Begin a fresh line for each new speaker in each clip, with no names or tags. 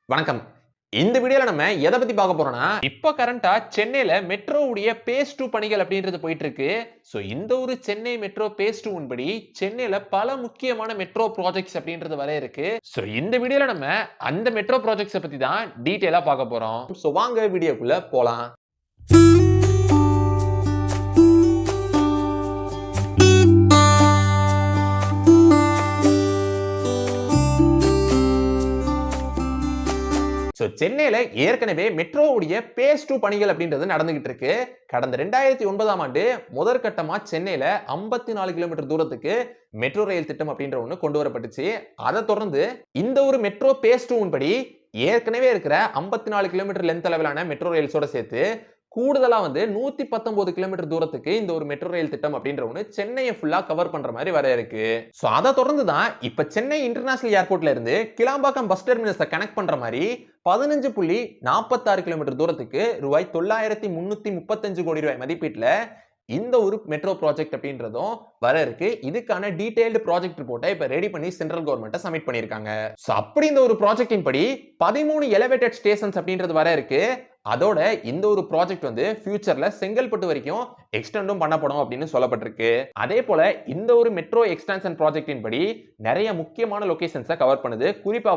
வணக்கம். இந்த வீடியோல நம்ம எதை பத்தி பார்க்க போறோம்னா, இப்ப கரண்டா சென்னையில மெட்ரோவுடைய பேஸ் 2 பணிகள் அப்படின்றது போயிட்டு இருக்கு. சோ இந்த ஒரு சென்னை மெட்ரோ பேஸ் 2 படி சென்னையில பல முக்கியமான மெட்ரோ ப்ராஜெக்ட்ஸ் அப்படின்றது வர இருக்கு. சோ இந்த வீடியோல நம்ம அந்த மெட்ரோ ப்ராஜெக்ட்ஸ பத்தி தான் டீடைலா பார்க்க போறோம். சோ வாங்க வீடியோக்குள்ள போலாம். சென்னையில ஏற்கனவே மெட்ரோவுடைய பேஸ் 2 பணிகள் அப்படின்றது நடந்துகிட்டு இருக்கு. கடந்த 2009ஆம் ஆண்டு முதற்கட்டமா சென்னையில 54 கிலோமீட்டர் தூரத்துக்கு மெட்ரோ ரயில் திட்டம் அப்படின்ற ஒண்ணு கொண்டு வரப்பட்டுச்சு. அதை தொடர்ந்து இந்த ஒரு மெட்ரோ பேஸ் 2 படி ஏற்கனவே இருக்கிற 54 கிலோமீட்டர் லென்த் அளவிலான மெட்ரோ ரயில்ஸோட சேர்த்து கூடுதலா 119 கிலோமீட்டர் தூரத்துக்கு இந்த ஒரு மெட்ரோ ரயில் திட்டம் அப்படின்ற ஒண்ணு சென்னையை ஃபுல்லா கவர் பண்ற மாதிரி வர இருக்கு. சோ அதை தொடர்ந்து தான் இப்ப சென்னை இன்டர்நேஷனல் ஏர்போர்ட்ல இருந்து கிளாம்பாக்கம் பஸ் டெர்மினஸை கனெக்ட் பண்ற மாதிரி 15.46 கிலோமீட்டர் தூரத்துக்கு ரூபாய் 9,335 கோடி ரூபாய் மதிப்பீட்டுல இந்த ஒரு மெட்ரோ ப்ராஜெக்ட் அப்படின்றதும் வர இருக்கு. இதுக்கான டீடைல்டு ப்ராஜெக்ட் ரிப்போர்ட்டை இப்ப ரெடி பண்ணி சென்ட்ரல் கவர்மெண்ட் சப்மிட் பண்ணிருக்காங்க. சோ அப்படி இந்த ஒரு ப்ராஜெக்டின் படி 13 எலிவேட்டட் ஸ்டேஷன்ஸ் அப்படின்றது வர இருக்கு. அதோட இந்த ஒரு ப்ராஜெக்ட் ஃபியூச்சர்ல செங்கல்பட்டு வரைக்கும் எக்ஸ்டெண்டும் பண்ணப்படும் அப்படின்னு சொல்லப்பட்டிருக்கு. அதே போல இந்த ஒரு மெட்ரோ எக்ஸ்டென்ஷன் ப்ராஜெக்டின் படி நிறைய முக்கியமான லொகேஷன்ஸை கவர் பண்ணுது. குறிப்பா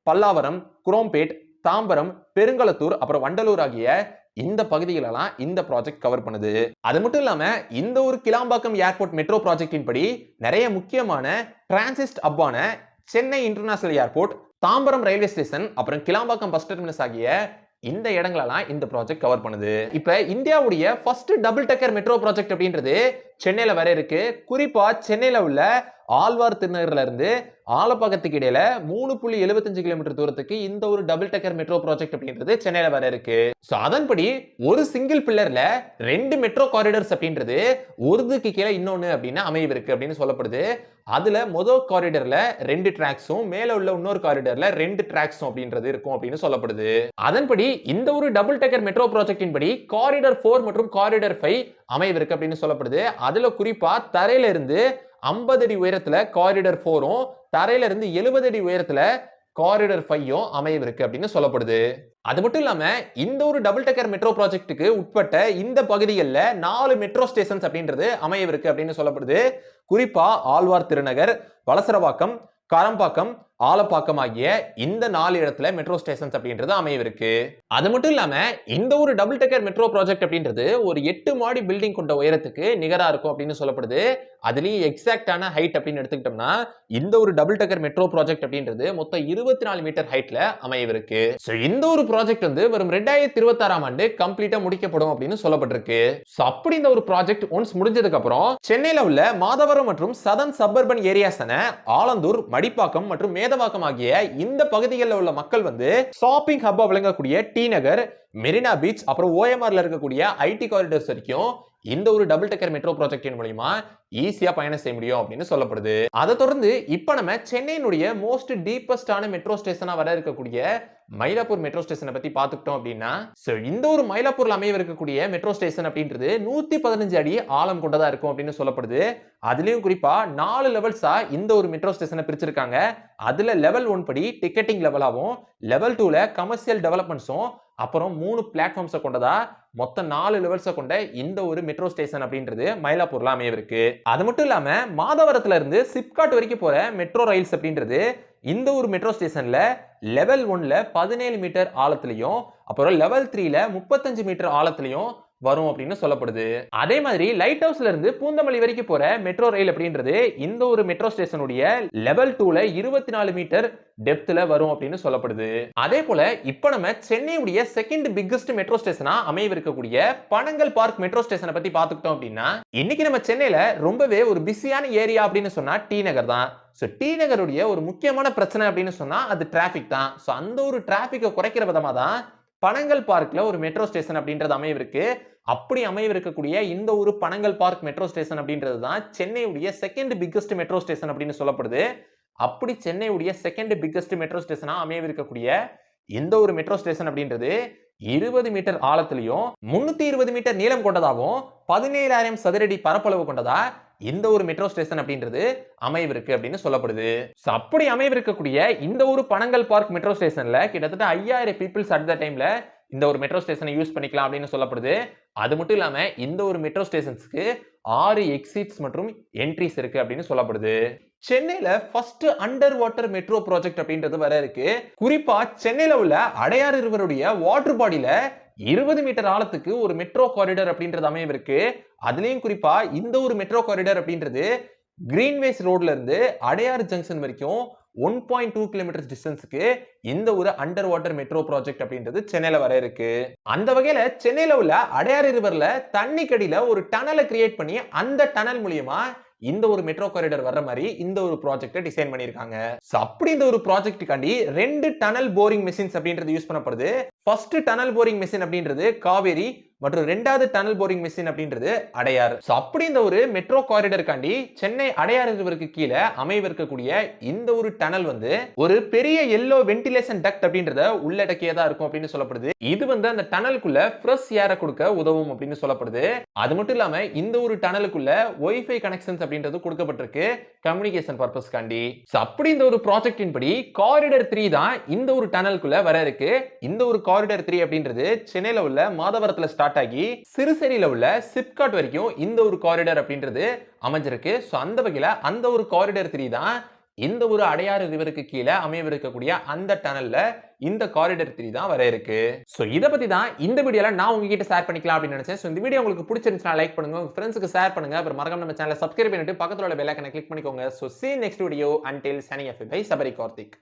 பல்லாவரம், குரோம்பேட், தாம்பரம், பெருங்களத்தூர், அப்புறம் வண்டலூர் ஆகிய இந்த பகுதிகளெல்லாம் இந்த ப்ராஜெக்ட் கவர் பண்ணுது. அது மட்டும் இல்லாம இந்த ஒரு கிளாம்பாக்கம் ஏர்போர்ட் மெட்ரோ ப்ராஜெக்டின் படி நிறைய முக்கியமான டிரான்சிட் ஹப்பான Chennai international airport, Tambaram railway station, அப்புறம் கிளாம்பாக்கம் பஸ் டெர்மினஸ் ஆகிய இந்த இடங்களெல்லாம் இந்த ப்ராஜெக்ட் கவர் பண்ணுது. இப்ப இந்தியாவுடைய first double decker metro project அப்படின்றது சென்னையில வர இருக்கு. குறிப்பா சென்னையில உள்ள ஆழ்வார் திருநகர்ல இருந்து ஆலப்பாக்கத்துக்கு இடையில 3.75 கிலோமீட்டர் தூரத்துக்கு இந்த ஒரு டபுள் டெக்கர் மெட்ரோ ப்ராஜெக்ட் அப்படின்றது சென்னையில வர இருக்கு. சோ அதன்படி ஒரு சிங்கிள் பில்லர்ல 2 மெட்ரோ காரிடர்ஸ் அப்படின்றது ஒருதுக்கு கீழே இன்னொன்னு அப்படின்னு அமையவிருக்கு அப்படின்னு சொல்லப்படுது. அதுல முதல் காரிடர்ல 2 டிராக்ஸும் மேல உள்ள இன்னொரு காரிடர்ல 2 டிராக்ஸும் அப்படின்றது இருக்கும் அப்படின்னு சொல்லப்படுது. அதன்படி இந்த ஒரு டபுள் டெக்கர் மெட்ரோ ப்ராஜெக்டின் படி காரிடர் 4 மற்றும் காரிடர் 5 அமையவிருக்கு அப்படின்னு சொல்லப்படுது. அதுல குறிப்பா தரையில இருந்து 50 அடி உயரத்துல காரிடர் 4ம், தரையில இருந்து 70 அடி உயரத்துல காரிடர் 5ம் அமையவிருக்கு அப்படின்னு சொல்லப்படுது. அது மட்டும் இல்லாம இந்த ஒரு டபுள் டெக்கர் மெட்ரோ ப்ராஜெக்ட்டுக்கு உட்பட்ட இந்த பகுதிகளில் 4 மெட்ரோ ஸ்டேஷன்ஸ் அப்படின்றது அமையவிருக்கு அப்படின்னு சொல்லப்படுது. குறிப்பா ஆழ்வார் திருநகர், வலசரவாக்கம், காரம்பாக்கம், ஆலப்பாக்கம் ஆகிய இந்த 4 இடத்துல மெட்ரோ ஸ்டேஷன்ஸ் அப்படின்றது அமையவிருக்கு. அது மட்டும் இல்லாம இந்த ஒரு டபுள் டெக்கர் மெட்ரோ ப்ராஜெக்ட் அப்படின்றது ஒரு 8 மாடி பில்டிங் கொண்ட உயரத்துக்கு நிகரா இருக்கும் அப்படின்னு சொல்லப்படுது. அதுலயும் எக்ஸாக்டான ஹைட் அப்படின்னு எடுத்துக்கிட்டோம்னா இந்த ஒரு டபுள் டெக்கர் மெட்ரோ ப்ராஜெக்ட் அப்படின்றது மொத்தம் 24 மீட்டர் ஹைட்ல அமையவிருக்கு. சோ இந்த ஒரு ப்ராஜெக்ட் வரும் 2026ஆம் ஆண்டு கம்ப்ளீட்டா முடிக்கப்படும் அப்படின்னு சொல்லப்பட்டிருக்கு. சோ அப்படி இந்த ஒரு ப்ராஜெக்ட் ஒன்ஸ் முடிஞ்சதுக்கு அப்புறம் சென்னையில உள்ள மாதவரம் மற்றும் சதன் சப்பர்பன் ஏரியாஸான ஆலந்தூர், மடிப்பாக்கம் மற்றும் மேதவாக்கம் ஆகிய இந்த பகுதிகளில் உள்ள மக்கள் ஷாப்பிங் ஹப்பா விளங்கக்கூடிய டி நகர், மெரினா பீச், அப்புறம் ஓஎம்ஆர்ல இருக்கக்கூடிய ஐடி காரிடர்ஸ் வரைக்கும் இந்த ஒரு டபுள் டெக்கர் மெட்ரோ ப்ராஜெக்டின் மூலமா ஈஸியா பயணம் செய்ய முடியும் அப்படின்னு சொல்லப்படுது. அதை தொடர்ந்து இப்ப நம்ம சென்னையினுடைய மோஸ்ட் டீப்பஸ்டான மெட்ரோ ஸ்டேஷனா வர இருக்கக்கூடிய மயிலாப்பூர் மெட்ரோ ஸ்டேஷனை பத்தி பாத்துக்கிட்டோம் அப்படின்னா இந்த ஒரு மயிலாப்பூர்ல அமைய இருக்கக்கூடிய மெட்ரோ ஸ்டேஷன் அப்படின்றது 115 அடி ஆழம் கொண்டதா இருக்கும் அப்படின்னு சொல்லப்படுது. அதுலயும் குறிப்பா 4 லெவல்ஸா இந்த ஒரு மெட்ரோ ஸ்டேஷனை பிரிச்சிருக்காங்க. அதுல லெவல் 1 படி டிக்கெட்டிங் லெவலாவும், லெவல் 2ல கமர்ஷியல் டெவலப்மெண்ட்ஸும், அப்புறம் 3 பிளாட்ஃபார்ம்ஸை கொண்டதா மொத்தம் 4 லெவல்ஸை கொண்ட இந்த ஒரு மெட்ரோ ஸ்டேஷன் அப்படின்றது மயிலாப்பூர்ல அமையவிருக்கு. அது மட்டும் இல்லாம மாதவரத்துல இருந்து சிப்காட் வரைக்கும் போற மெட்ரோ ரயில்ஸ் அப்படின்றது இந்த ஒரு மெட்ரோ ஸ்டேஷன்ல லெவல் 1ல 17 மீட்டர் ஆழத்திலையும், அப்புறம் லெவல் 3ல 35 மீட்டர் ஆழத்திலையும் வரும் அப்படின்னு சொல்லப்படுது. அதே மாதிரி லைட் ஹவுஸ்ல இருந்து பூந்தமல்லி வரைக்கும் போற மெட்ரோ ரயில் அப்படின்றது இந்த ஒரு மெட்ரோ ஸ்டேஷனுடைய லெவல் 2ல 24 மீட்டர் டெப்த்ல வரும் அப்படின்னு சொல்லப்படுது. அதே போல இப்ப நம்ம சென்னையுடைய செகண்ட் பிக்கஸ்ட் மெட்ரோ ஸ்டேஷனா அமையவிருக்கக்கூடிய பனங்கல் பார்க் மெட்ரோ ஸ்டேஷனை பத்தி பாத்துக்கிட்டோம் அப்படின்னா இன்னைக்கு நம்ம சென்னையில ரொம்பவே ஒரு பிஸியான ஏரியா அப்படின்னு சொன்னா டி நகர் தான். டி நகருடைய ஒரு முக்கியமான பிரச்சனை அப்படின்னு சொன்னா அது டிராபிக் தான். அந்த ஒரு டிராபிக்கை குறைக்கிற விதமா தான் பனங்கல் பார்க்ல ஒரு மெட்ரோ ஸ்டேஷன் அப்படின்றது அமையவிருக்கு. அப்படி அமையவிருக்கக்கூடிய இந்த ஒரு பனங்கல் பார்க் மெட்ரோ ஸ்டேஷன் அப்படின்றது தான் சென்னையுடைய செகண்ட் பிக்கஸ்ட் மெட்ரோ ஸ்டேஷன் அப்படின்னு சொல்லப்படுது. அப்படி சென்னையுடைய செகண்ட் பிக்கஸ்ட் மெட்ரோ ஸ்டேஷனா அமையவிருக்கக்கூடிய இந்த ஒரு மெட்ரோ ஸ்டேஷன் அப்படின்றது 20 மீட்டர் ஆழத்திலையும் 320 மீட்டர் நீளம் கொண்டதாகவும் 17,000 சதுரடி பரப்பளவு கொண்டதா இந்த ஒரு மெட்ரோ ஸ்டேஷன் அப்படின்றது அமைவிருக்கு அப்படின்னு சொல்லப்படுது. அப்படி அமைவிருக்கக்கூடிய இந்த ஒரு பனங்கல் பார்க் மெட்ரோ ஸ்டேஷன்ல கிட்டத்தட்ட 5000 பீப்புள்ஸ் அட் த டைம்ல இந்த ஒரு மெட்ரோ ஸ்டேஷனை யூஸ் பண்ணிக்கலாம் அப்படின்னு சொல்லப்படுது. அது மட்டும் இல்லாம இந்த ஒரு மெட்ரோ ஸ்டேஷன்ஸ்க்கு 6 எக்ஸிட்ஸ் மற்றும் என்ட்ரிஸ் இருக்கு அப்படின்னு சொல்லப்படுது. சென்னையில first under water metro project அப்படின்றது வர இருக்கு. குறிப்பா சென்னையில உள்ள அடையாறு ரிவருடைய வாட்டர் பாடியில 20 மீட்டர் ஆழத்துக்கு ஒரு மெட்ரோ காரிடார் அப்படின்றது அமையவிருக்கு. அதுலயும் குறிப்பா இந்த ஒரு மெட்ரோ காரிடார் அப்படின்றது கிரீன்வேஸ் ரோட்ல இருந்து அடையாறு ஜங்ஷன் வரைக்கும் 1.2 கிலோமீட்டர் டிஸ்டன்ஸ்க்கு இந்த ஒரு அண்டர் வாட்டர் மெட்ரோ ப்ராஜெக்ட் அப்படின்றது சென்னையில வர இருக்கு. அந்த வகையில சென்னையில உள்ள அடையாறு ரிவர்ல தண்ணி கடியில ஒரு டனலை கிரியேட் பண்ணி அந்த டனல் மூலியமா இந்த ஒரு மெட்ரோ காரிடார் வர்ற மாதிரி இந்த ஒரு ப்ராஜெக்ட்டை டிசைன் பண்ணிருக்காங்க. அப்படி இந்த ஒரு ப்ராஜெக்ட்டுக்காண்டி 2 டனல் போரிங் மெஷின்ஸ் அப்படின்றது யூஸ் பண்ணப்படுது. ஃபர்ஸ்ட் டனல் போரிங் மெஷின் அப்படின்றது காவேரி மற்றும் இரண்டாவது டனல் போரிங் மெஷின் அப்படின்றது அடையாறு. அப்படி இந்த ஒரு மெட்ரோ காரிடார்காண்டி சென்னை அடையாறு ரிவருக்கு கீழே அமைவிருக்கக்கூடிய இந்த ஒரு டனல் வந்து ஒரு பெரிய எல்லோ வென்டிலேஷன் டக்ட் அப்படின்றத உள்ளடக்கியதா இருக்கும் அப்படின்னு சொல்லப்படுது. இது வந்து அந்த டனலுக்குள்ள ஃப்ரெஷ் ஏரை கொடுக்க உதவும் அப்படின்னு சொல்லப்படுது. அது மட்டும் இல்லாம இந்த ஒரு டனலுக்குள்ள வைஃபை கனெக்ஷன்ஸ் அப்படின்றது கொடுக்கப்பட்டிருக்கு கம்யூனிகேஷன் பர்பஸ்காண்டி. அப்படி இந்த ஒரு ப்ராஜெக்டின் படி காரிடார் 3 தான் இந்த ஒரு டனலுக்குள்ள வர இருக்கு. இந்த ஒரு காரிடார் 3 அப்படின்றது சென்னையில உள்ள மாதவரத்துல ஸ்டார்ட் ஆகி சிறுசேரியில உள்ள சிப்காட் வரைக்கும் இந்த ஒரு காரிடார் அப்படின்றது அமைஞ்சிருக்கு. அந்த வகையில அந்த ஒரு காரிடார் 3 தான் இந்த ஒரு அடையாறு ரிவருக்கு கீழே அமையவிருக்கக்கூடிய அந்த டனல்ல இந்த காரிடார் 3 தான் வர இருக்கு. சோ இத பத்தி தான் இந்த வீடியோல நான் உங்ககிட்ட ஷேர் பண்ணிக்கலாம் அப்படின்னு நினைச்சேன். சோ இந்த வீடியோ உங்களுக்கு பிடிச்சிருந்துச்சுனா லைக் பண்ணுங்க, உங்க ஃப்ரெண்ட்ஸ்க்கு ஷேர் பண்ணுங்க, அப்புறம் மறக்காம நம்ம சேனலை சப்ஸ்கிரைப் பண்ணிட்டு பக்கத்துல உள்ள பெல் ஐகானை கிளிக் பண்ணிக்கோங்க. So see you next video until signing off by Sabari Karthik.